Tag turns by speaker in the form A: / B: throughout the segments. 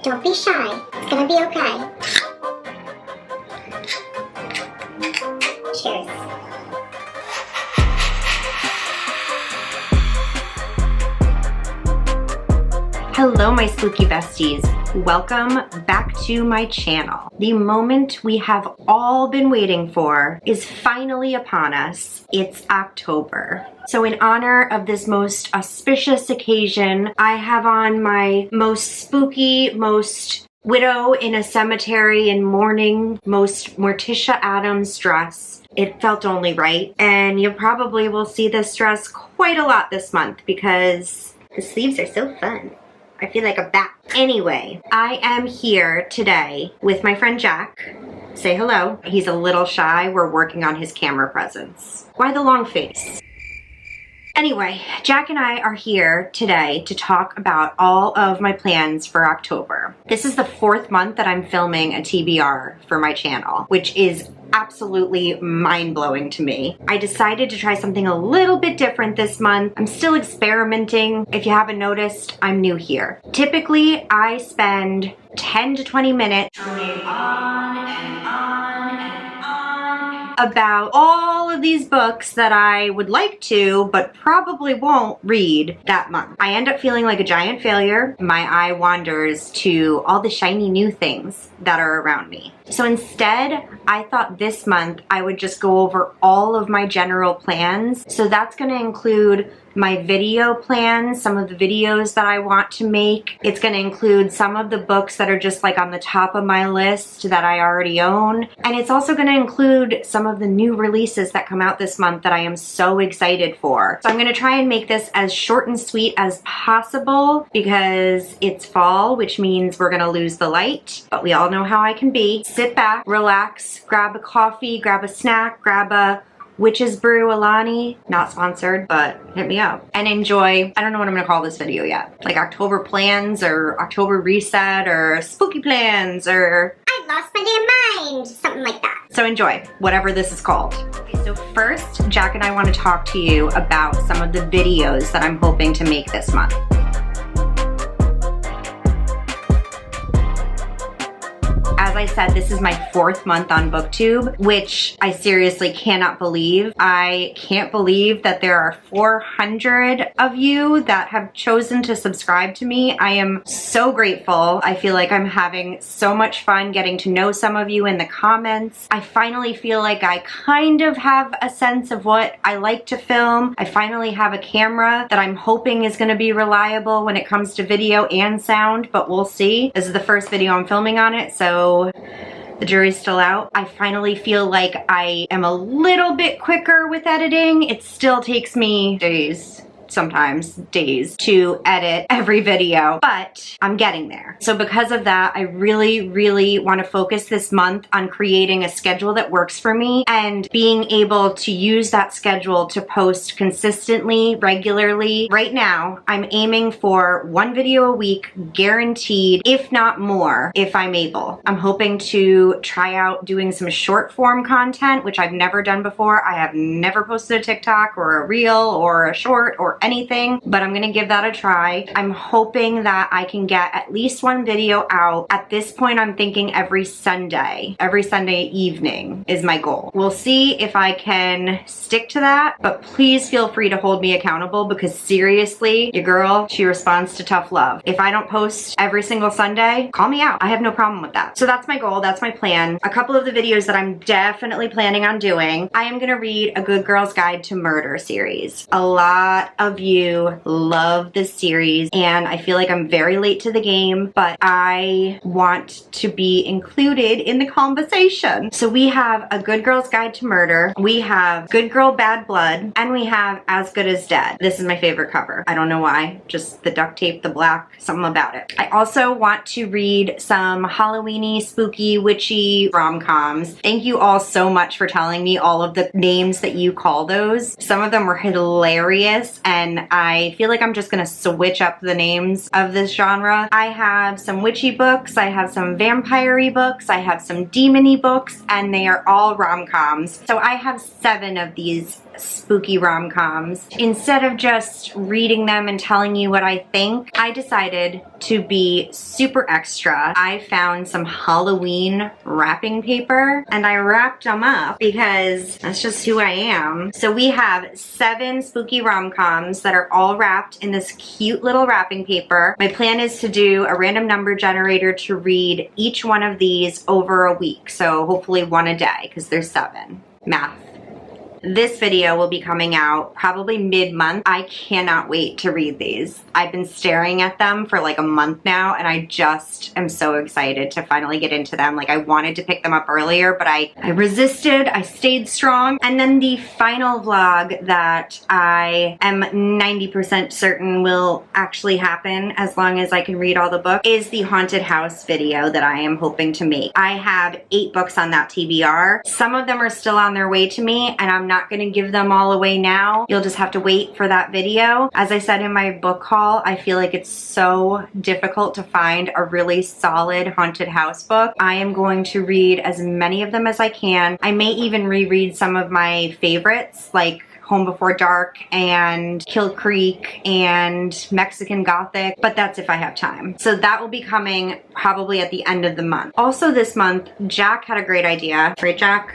A: Don't be shy. It's gonna be okay. Cheers.
B: Hello, my spooky besties. Welcome back to my channel. The moment we have all been waiting for is finally upon us. It's October. So in honor of this most auspicious occasion, I have on my most spooky, most widow in a cemetery in mourning, most Morticia Addams dress. It felt only right, and you probably will see this dress quite a lot this month because the sleeves are so fun. I feel like a bat. Anyway, I am here today with my friend Jack. Say hello. He's a little shy. We're working on his camera presence. Why the long face? Anyway, Jack and I are here today to talk about all of my plans for October. This is the 4th month that I'm filming a TBR for my channel, which is absolutely mind-blowing to me. I decided to try something a little bit different this month. I'm still experimenting. If you haven't noticed, I'm new here. Typically, I spend 10 to 20 minutes going on and on and on about all of these books that I would like to, but probably won't read that month. I end up feeling like a giant failure. My eye wanders to all the shiny new things that are around me. So instead, I thought this month I would just go over all of my general plans. So that's going to include my video plans, some of the videos that I want to make. It's going to include some of the books that are just like on the top of my list that I already own. And it's also going to include some of the new releases that come out this month that I am so excited for. So I'm going to try and make this as short and sweet as possible because it's fall, which means we're going to lose the light. But we all know how I can be. Sit back, relax, grab a coffee, grab a snack, grab a Witch's Brew Alani, not sponsored, but hit me up, and enjoy. I don't know what I'm gonna call this video yet. Like October plans or October reset or spooky plans or
A: I lost my damn mind. Something like that.
B: So enjoy, whatever this is called. Okay, so first, Jack and I want to talk to you about some of the videos that I'm hoping to make this month. As I said, this is my 4th month on BookTube, which I seriously cannot believe. I can't believe that there are 400 of you that have chosen to subscribe to me. I am so grateful. I feel like I'm having so much fun getting to know some of you in the comments. I finally feel like I kind of have a sense of what I like to film. I finally have a camera that I'm hoping is going to be reliable when it comes to video and sound, but we'll see. This is the first video I'm filming on it, so the jury's still out. I finally feel like I am a little bit quicker with editing. It still takes me days, sometimes days, to edit every video, but I'm getting there. So because of that, I really want to focus this month on creating a schedule that works for me and being able to use that schedule to post consistently, regularly. Right now, I'm aiming for 1 video a week, guaranteed, if not more, if I'm able. I'm hoping to try out doing some short form content, which I've never done before. I have never posted a TikTok or a reel or a short or anything, but I'm gonna give that a try. I'm hoping that I can get at least 1 video out. At this point, I'm thinking every Sunday evening is my goal. We'll see if I can stick to that, but please feel free to hold me accountable because seriously, your girl, she responds to tough love. If I don't post every single Sunday, call me out. I have no problem with that. So that's my goal, that's my plan. A couple of the videos that I'm definitely planning on doing, I am gonna read A Good Girl's Guide to Murder series. A lot of you love this series and I feel like I'm very late to the game, but I want to be included in the conversation. So we have A Good Girl's Guide to Murder, we have Good Girl Bad Blood, and we have As Good as Dead. This is my favorite cover. I don't know why, just the duct tape, the black, something about it. I also want to read some Halloweeny, spooky, witchy rom-coms. Thank you all so much for telling me all of the names that you call those. Some of them were hilarious and and I feel like I'm just gonna switch up the names of this genre. I have some witchy books, I have some vampire-y books, I have some demon-y books, and they are all rom-coms. So I have 7 of these spooky rom-coms. Instead of just reading them and telling you what I think, I decided to be super extra. I found some Halloween wrapping paper and I wrapped them up because that's just who I am. So we have 7 spooky rom-coms that are all wrapped in this cute little wrapping paper. My plan is to do a random number generator to read each one of these over a week. So hopefully one a day because there's 7. Math. This video will be coming out probably mid-month. I cannot wait to read these. I've been staring at them for like a month now and I just am so excited to finally get into them. Like I wanted to pick them up earlier, but I resisted, I stayed strong. And then the final vlog that I am 90% certain will actually happen as long as I can read all the books is the haunted house video that I am hoping to make. I have 8 books on that TBR. Some of them are still on their way to me and I'm not going to give them all away now. You'll just have to wait for that video. As I said in my book haul, I feel like it's so difficult to find a really solid haunted house book. I am going to read as many of them as I can. I may even reread some of my favorites like Home Before Dark and Kill Creek and Mexican Gothic, but that's if I have time. So that will be coming probably at the end of the month. Also this month, Jack had a great idea. Right, Jack?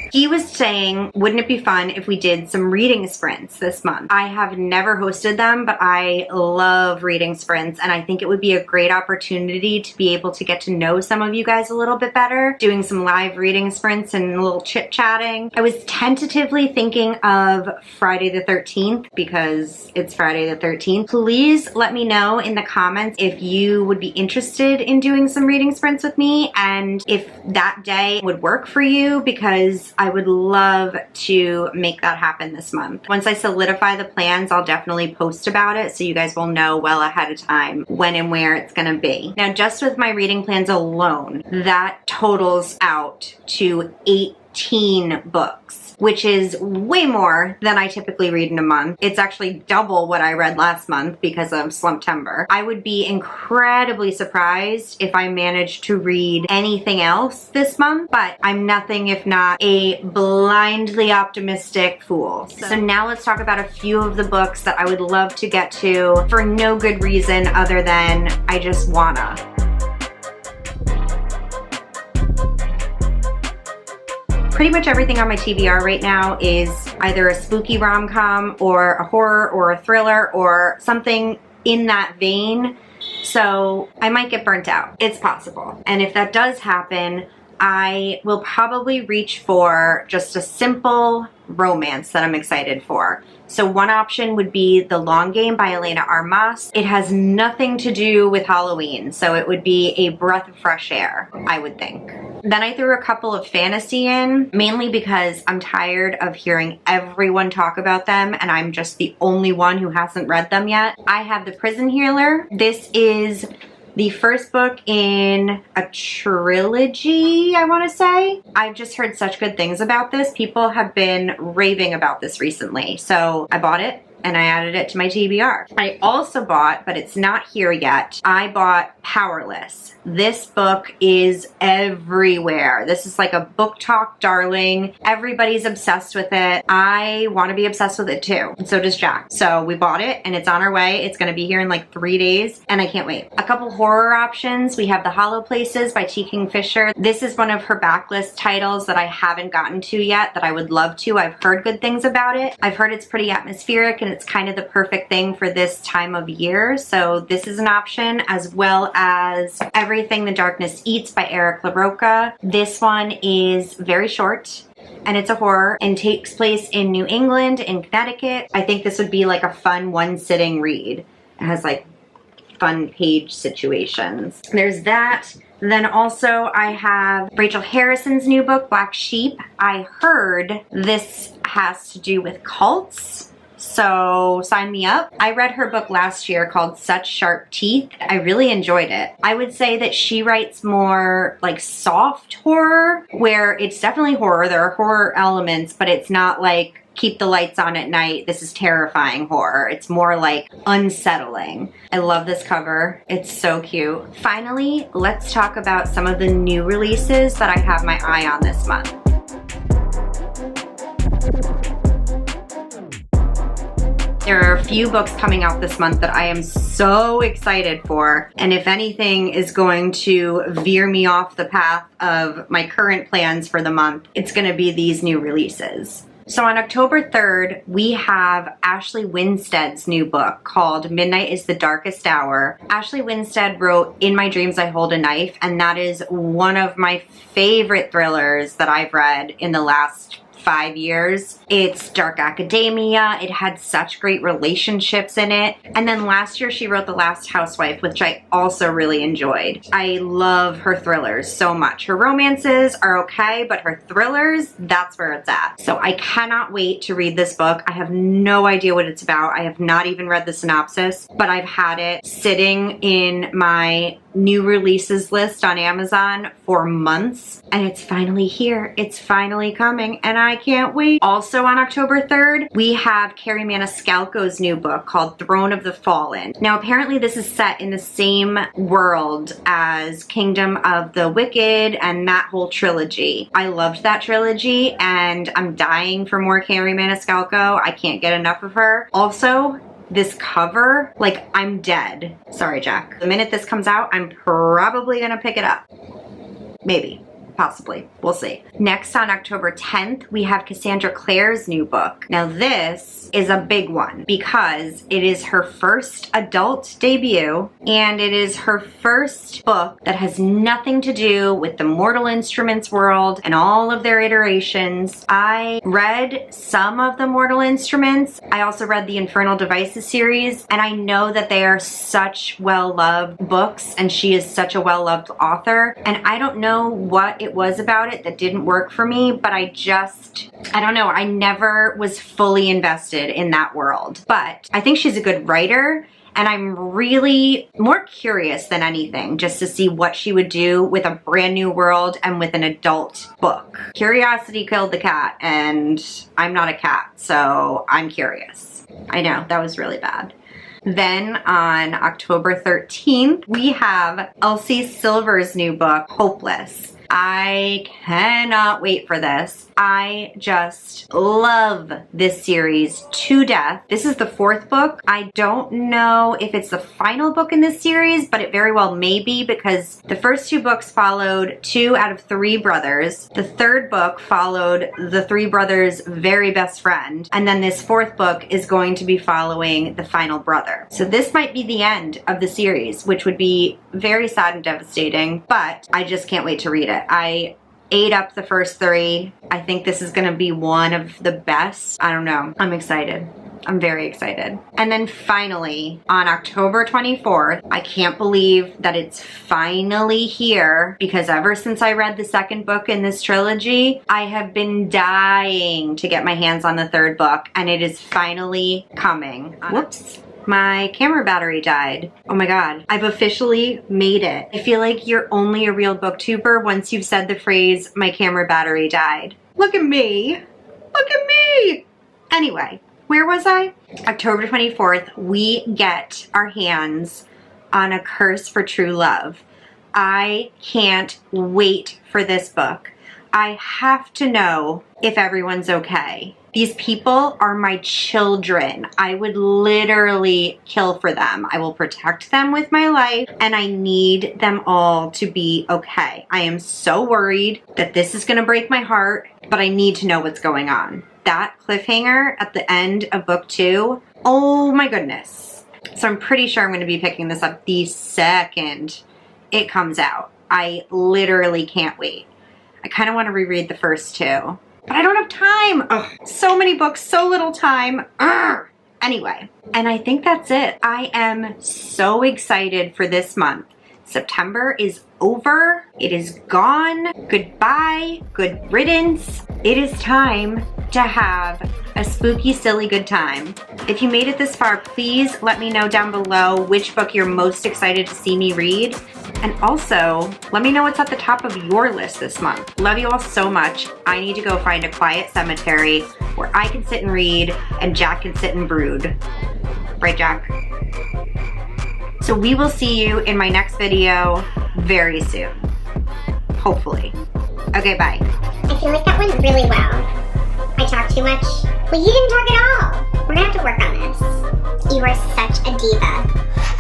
B: He was saying, wouldn't it be fun if we did some reading sprints this month? I have never hosted them, but I love reading sprints and I think it would be a great opportunity to be able to get to know some of you guys a little bit better, doing some live reading sprints and a little chit-chatting. I was tentatively thinking of Friday the 13th because it's Friday the 13th. Please let me know in the comments if you would be interested in doing some reading sprints with me and if that day would work for you because I would love to make that happen this month. Once I solidify the plans, I'll definitely post about it so you guys will know well ahead of time when and where it's gonna be. Now, just with my reading plans alone, that totals out to 18 books, which is way more than I typically read in a month. It's actually double what I read last month because of Slumptember. I would be incredibly surprised if I managed to read anything else this month, but I'm nothing if not a blindly optimistic fool. So now let's talk about a few of the books that I would love to get to for no good reason other than I just wanna. Pretty much everything on my TBR right now is either a spooky rom-com or a horror or a thriller or something in that vein. So I might get burnt out. It's possible. And if that does happen, I will probably reach for just a simple romance that I'm excited for. So one option would be The Long Game by Elena Armas. It has nothing to do with Halloween, so it would be a breath of fresh air, I would think. Then I threw a couple of fantasy in, mainly because I'm tired of hearing everyone talk about them and I'm just the only one who hasn't read them yet. I have The Prison Healer. This is the first book in a trilogy, I want to say. I've just heard such good things about this. People have been raving about this recently. So I bought it and I added it to my TBR. I also bought, but it's not here yet, I bought Powerless. This book is everywhere. This is like a book talk darling. Everybody's obsessed with it. I want to be obsessed with it too. And so does Jack. So we bought it and it's on our way. It's going to be here in like 3 days and I can't wait. A couple horror options. We have The Hollow Places by T. Kingfisher. This is one of her backlist titles that I haven't gotten to yet that I would love to. I've heard good things about it. I've heard it's pretty atmospheric and it's kind of the perfect thing for this time of year. So this is an option, as well as Everything the Darkness Eats by Eric LaRocca. This one is very short and it's a horror and takes place in New England, in Connecticut. I think this would be like a fun one-sitting read. It has like fun page situations. There's that. Then also I have Rachel Harrison's new book, Black Sheep. I heard this has to do with cults. So sign me up. I read her book last year called Such Sharp Teeth. I really enjoyed it. I would say that she writes more like soft horror, where it's definitely horror. There are horror elements, but it's not like keep the lights on at night, this is terrifying horror. It's more like unsettling. I love this cover. It's so cute. Finally, let's talk about some of the new releases that I have my eye on this month. There are a few books coming out this month that I am so excited for, and if anything is going to veer me off the path of my current plans for the month, it's going to be these new releases. So on October 3rd, we have Ashley Winstead's new book called Midnight is the Darkest Hour. Ashley Winstead wrote In My Dreams I Hold a Knife, and that is one of my favorite thrillers that I've read in the last 5 years. It's dark academia. It had such great relationships in it. And then last year she wrote The Last Housewife, which I also really enjoyed. I love her thrillers so much. Her romances are okay, but her thrillers, that's where it's at. So I cannot wait to read this book. I have no idea what it's about. I have not even read the synopsis, but I've had it sitting in my new releases list on Amazon for months, and it's finally here. It's finally coming, and I can't wait. Also on October 3rd, we have Carrie Maniscalco's new book called Throne of the Fallen. Now, apparently this is set in the same world as Kingdom of the Wicked and that whole trilogy. I loved that trilogy, and I'm dying for more Carrie Maniscalco. I can't get enough of her. Also, this cover, like, I'm dead. Sorry, Jack. The minute this comes out, I'm probably gonna pick it up. Maybe. Possibly. We'll see. Next on October 10th, we have Cassandra Clare's new book. Now this is a big one because it is her first adult debut, and it is her first book that has nothing to do with the Mortal Instruments world and all of their iterations. I read some of the Mortal Instruments. I also read the Infernal Devices series, and I know that they are such well-loved books, and she is such a well-loved author, and I don't know what it was about it that didn't work for me, but I don't know, I never was fully invested in that world. But I think she's a good writer, and I'm really more curious than anything just to see what she would do with a brand new world and with an adult book. Curiosity killed the cat, and I'm not a cat, so I'm curious. I know, that was really bad. Then on October 13th, we have Elsie Silver's new book, Hopeless. I cannot wait for this. I just love this series to death. This is the 4th book. I don't know if it's the final book in this series, but it very well may be, because the first 2 books followed 2 out of 3 brothers. The 3rd book followed the 3 brothers' very best friend. And then this 4th book is going to be following the final brother. So this might be the end of the series, which would be very sad and devastating, but I just can't wait to read it. I ate up the first 3. I think this is gonna be one of the best. I don't know. I'm excited. I'm very excited. And then finally, on October 24th, I can't believe that it's finally here, because ever since I read the 2nd book in this trilogy, I have been dying to get my hands on the 3rd book, and it is finally coming. Whoops. My camera battery died. Oh my god. I've officially made it. I feel like you're only a real booktuber once you've said the phrase, my camera battery died. Look at me. Look at me. Anyway, where was I? October 24th, we get our hands on A Curse for True Love. I can't wait for this book. I have to know if everyone's okay. These people are my children. I would literally kill for them. I will protect them with my life, and I need them all to be okay. I am so worried that this is gonna break my heart, but I need to know what's going on. That cliffhanger at the end of book 2, oh my goodness. So I'm pretty sure I'm gonna be picking this up the second it comes out. I literally can't wait. I kind of want to reread the first 2. But I don't have time. Ugh, so many books, so little time. Ugh. Anyway, and I think that's it. I am so excited for this month. September is over. It is gone. Goodbye. Good riddance. It is time to have a spooky, silly good time. If you made it this far, please let me know down below which book you're most excited to see me read. And also, let me know what's at the top of your list this month. Love you all so much. I need to go find a quiet cemetery where I can sit and read and Jack can sit and brood. Right, Jack? So we will see you in my next video very soon. Hopefully. Okay, bye.
A: I feel like that went really well. I talked too much. Well, you didn't talk at all. We're gonna have to work on this. You are such a diva.